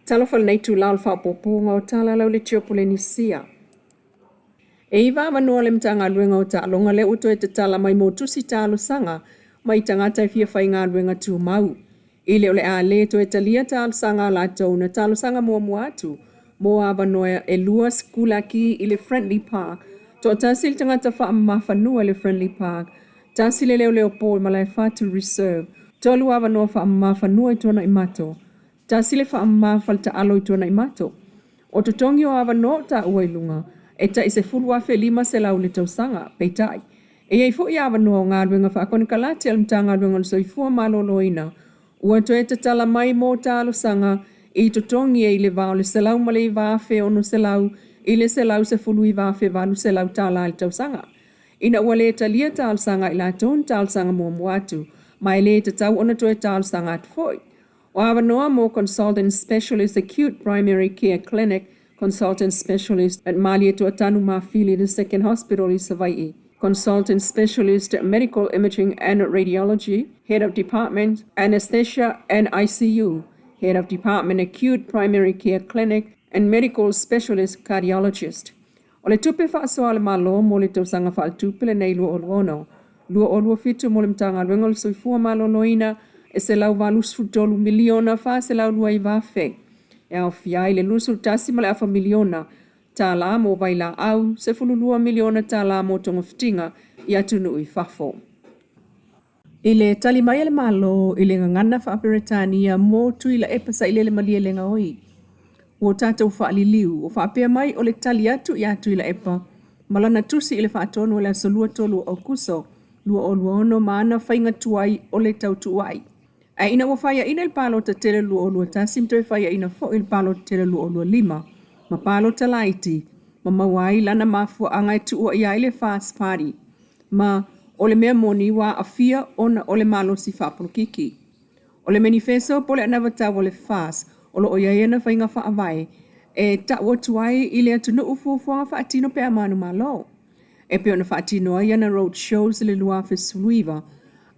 Talofal nei tu lal fa popunga o tala lau le tio Polynesia. E iwa manua le mtanga luenga o ta'alonga le uto e te tala mai mo tusi talo sanga mai tangata e fia whai ngā luenga tu mau. I le ole a le to e talia talo sanga la tau na talo sanga mua mua atu mo a wanoa e lua skula ki i le Friendly Park. To tasil tangata wha mawhanua le Friendly Park. Tasile leo leo po ma lai Fatu Reserve. Tolu a wanoa wha mawhanua i tona i mato. Tasile wha mawhalta alo i tona i mato. O te tongi o awa no ta uailunga, e ta i se fulua fe lima se lau le tausanga, peitai. E ei fo i awa no ngā ruenga wha akone kalati al mta ngā ruenga so i fua malo loina. Ua to e te tala mai mo ta alo sanga, i to tongi e i le vao le se lau male i vafe ono se lau, i le se lau se fulu i vafe valu se lau ta la le tausanga. Ina ua le talia ta al sanga i la ton ta al sanga mua muatu, mai le te tau ona to e ta al sanga at foi. O awa noa mo consultant specialist acute primary care clinic, consultant specialist at Malia to Atanu Mafili, the second hospital in Savai'i, consultant specialist at medical imaging and radiology, head of department anesthesia and ICU, head of department acute primary care clinic, and medical specialist cardiologist. O le tupe wha asoa le malo mo le tausanga wha al tupe le nei lua oluono. Lua olua fitu mo le mtanga rengol soifua malo loina, e se lau valusu tolu miliona fa se lau lua i vafe. E au fiai le lusu tasi ma le afa miliona, ta la mo vai la au, se fulu lua miliona ta la mo tongo fitinga, i atunu i fafo. I le tali mai le malo, i le ngangana fa Peretania mo tui la epasa i le malia le ngaoi. O tata u fa liu, o fa apea mai o le tali atu i atu i la epa, malana tusi i le fa atono le asolua tolu o kuso, lua o luono maana fainga tuai o le tau tuai. A ina wa faya ina il palo ta tele lu o lua tasim to faya ina fo il palo tele lu o lua lima. Ma palo ta laiti. Ma mawai lana mafua angai tu o ia ile fast party. Ma ole mea moni wa afia ona ole malo si fapolo kiki. Ole manifesto pole anavata wale fast. Ole o ia ena fainga fa avai. E ta o tuai ile atu no ufu fa atino pe amanu malo. E pe ona fa atino ia na road shows le lua fe suluiva.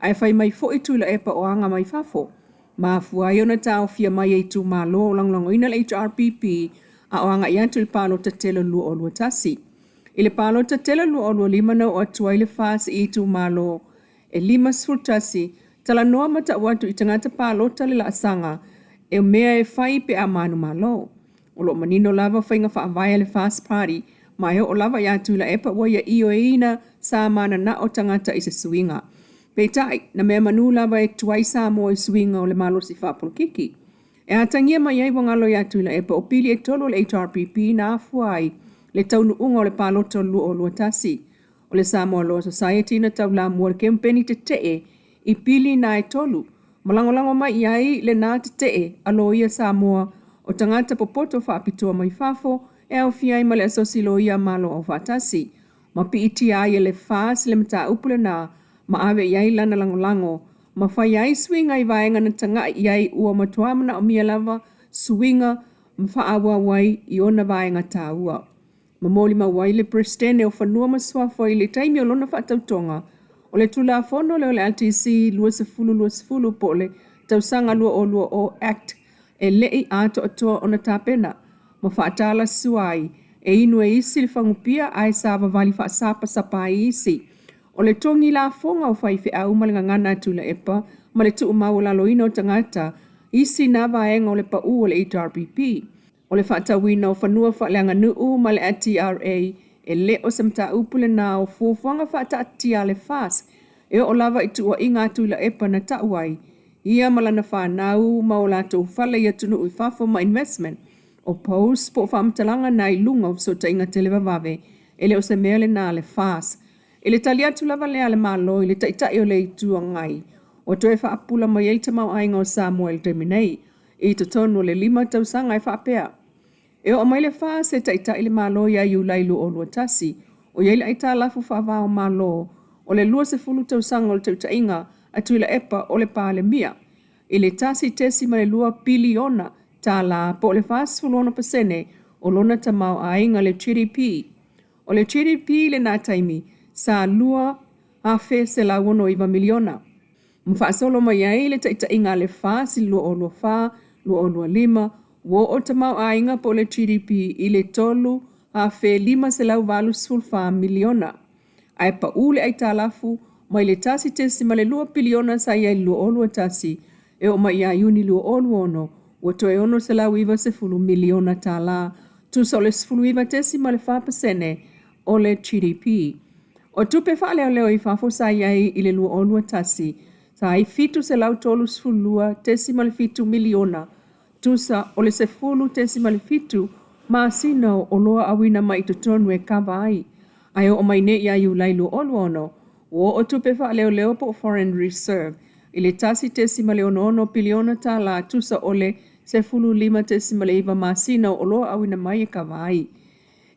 Ai fai mai fo itu la epa o anga mai fafo. Ma fua iona tau fia mai e tu ma lo langlango ina la HRPP a o anga iantu il palo ta tele lu o lua tasi. Ile palo ta tele lu o lua lima na o atua ile fas i tu ma lo e lima sfur tasi tala noa mata watu i tangata palo tali la asanga e mea e fai pe a manu ma lo. O lo manino lava fai nga fa avaya le fast party ma o lava iantu la epa wa ia iyo e ina sa mana na o tangata i se suinga. Peitai, na mea manula wa e tuai sa mo e swinga o le malo si whapolo kiki. E atangia mai ai wangalo i atu ila e pa opili e tolo le HRPP na afuai le taunu unga o le paloto lu o lua tasi. O le Samoa Law Society na tau la mua le kempeni te tee i pili na e tolu. Malangolango mai ai le na te tee alo ia Samoa o tangata popoto whaapitua mai fafo e au fiai ma le asosilo ia malo o whatasi. Ma pi iti ai e le fas le mta upule na ma awe iai lana lango ma fai iai swinga i vaenga na tanga iai ua matuamana o mia lava swinga mfa awa wai i ona vaenga ta ua. Ma moli ma wai le prestene o whanua ma swafo i le taimi o lona whaatautonga o le tula fono le o le LTC lua se fulu po le tausanga lua o Act e lei ato atoa ona tapena ma whaatala suai e inu e isi le whangupia ai sava vali whaasapa sapa isi. O le tongi la fonga o fai au malinga ngana atu la epa, ma le tuu maula loina o tangata, isi na vaenga o le pa o le HRPP. O le whaata wina o whanua whaaleanga nuu ma le TRA, e le o samta upule na o fuafuanga whaata atia le fas, e o lava i tua inga atu la epa na tauai, ia malana whanau ma o lato whala i atunu i fafo ma investment, o pose po whamtalanga na i lunga o so ta inga telewa vave, e le o se mele na le fas, Ele talia tu lava lea le malo, ele taitai o le itua ngai. O toe wha apula mai eita mau ainga o Samuel Teminei. E to tonu le lima tau sanga e wha apea. E o mai le wha se taitai le malo ia iu lailu o lua tasi. O yeile aita lafu wha vao malo. O le lua se fulu tau sanga o le tau tainga atu ila epa o le pā le mia. Ele tasi tesi ma le lua piliona TALA po le wha sfulona pasene o lona ta mau ainga le GDP. O le GDP le nā taimi. Sa lua a fe se la wono iwa miliona. Mwha solo mai ai le taita inga le fa si lua o lua fa, lua o lua lima, Wo o te mau ainga po le GDP i le tolu a fe 5.8 miliona. Ai pa ule ai talafu mai le tasi tesi ma le 2 piliona sa ia lua olu tasi e o mai ia iuni lua olu ono o to e ono se lau iwa se fulu miliona tala tu so le fulu iwa tesi ma le 5% o le GDP. O tupe fa leo leo i fafo sa iai i le lua olu tasi sa ai fitu se lau tolu sfulua tesi ma le fitu miliona tusa o le se fulu tesi ma le fitu ma sina o loa awina mai to tonu e kava ai. Ai o mai ne ia iu lailu olu ono o tupe fa leo leo po foreign reserve i le tasi tesi ma le ono piliona tala tusa o le se fulu 5 tesi ma le iwa ma sina o loa awina mai e kava ai.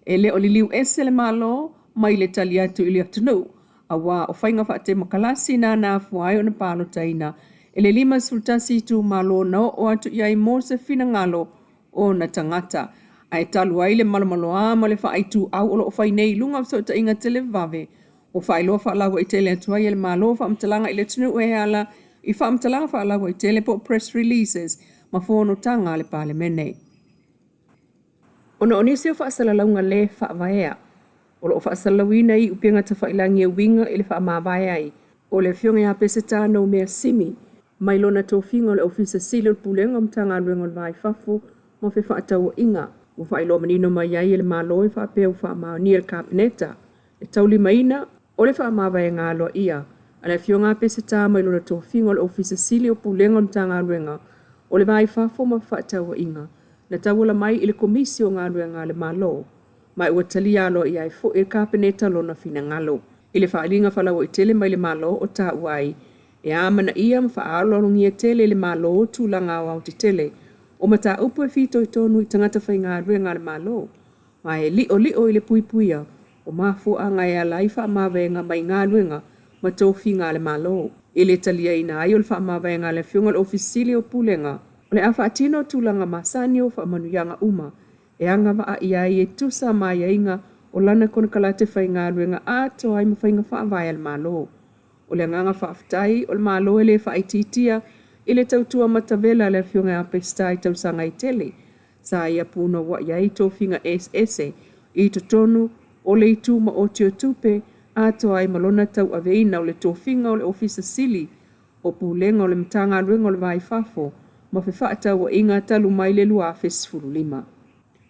E le o li liu ese le malo mai le tali atu ili atunu. Awa o whainga wha te makalasi na na fuai o na palo taina. E le 5 sultasi tu malo na o atu iai mo se fina ngalo o na tangata. Ai talu ai le malo a ma le wha aitu au o lo whai nei lunga so ta inga te le vave. O whai loa wha lawa i tele atu ai le malo wha amtalanga i le tunu e ala i wha amtalanga wha lawa i tele po press releases ma whono tanga le pale menei. Ona onisio wha asalalaunga le wha vaea. O lo whaasalawina i upianga ta whailangi e winga i le whaamawai ai. O le fionga ia pese tāna mea simi. Mai lona tō whinga o le ofisa sili o le pulenga mtanga aluenga o le vai whafu mo whi whaatau inga. O whailo manino mai ai e le māloi whaapea u whaamau ni le kāpeneta. E tauli maina o le whaamawai ngā aloa ia. A le fionga pese tā mai lona tō whinga o le ofisa sili o pulenga mtanga aluenga o le vai whafu mo whaatau inga. Na tawala mai i le komisi o ngā aluenga le mālo. Mai ua talia alo i ai fo e kāpeneta lona fina ngalo. I le whaalinga whalawa i tele mai le malo o tā uai. E amana ia ma whaalo ngia tele le malo o tūlanga o au te tele. O mata upu e fito i tonu i tangata whai ngā ruenga le malo. Mai e li o i le puipuia. O mafu a ngai ala i whaamawenga mai ngā ruenga ma tōwhi ngā le malo. I le talia i nā ai o le whaamawenga le whiunga le ofisili o pulenga. O le awha atino tūlanga masani o whaamanuianga uma. E anga wa ia i tusa mai inga o lana kona kalate whai ngā ruenga a to ai ma whainga whaavai al malo. O le nganga whaafitai o le malo e le whaititia i le tautua matavela le whiunga a pestai tausanga i tele. Sa ia puna wa iai tō whinga ese i to tonu o le itu ma o tio tupe a to ai malona tau aveina o le tō whinga o le ofisa sili o pulenga o le mtanga ruenga o le vai fafo ma whewhaatau wa inga talu mai le lua fesfuru 5.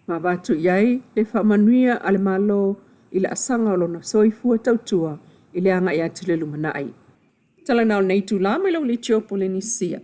Ma watu iai le whamanuia ale malo i le asanga o lona soifua tautua i le anga i atu le lumanai. Tala nao nei tu la mai lau le tio Polynesia.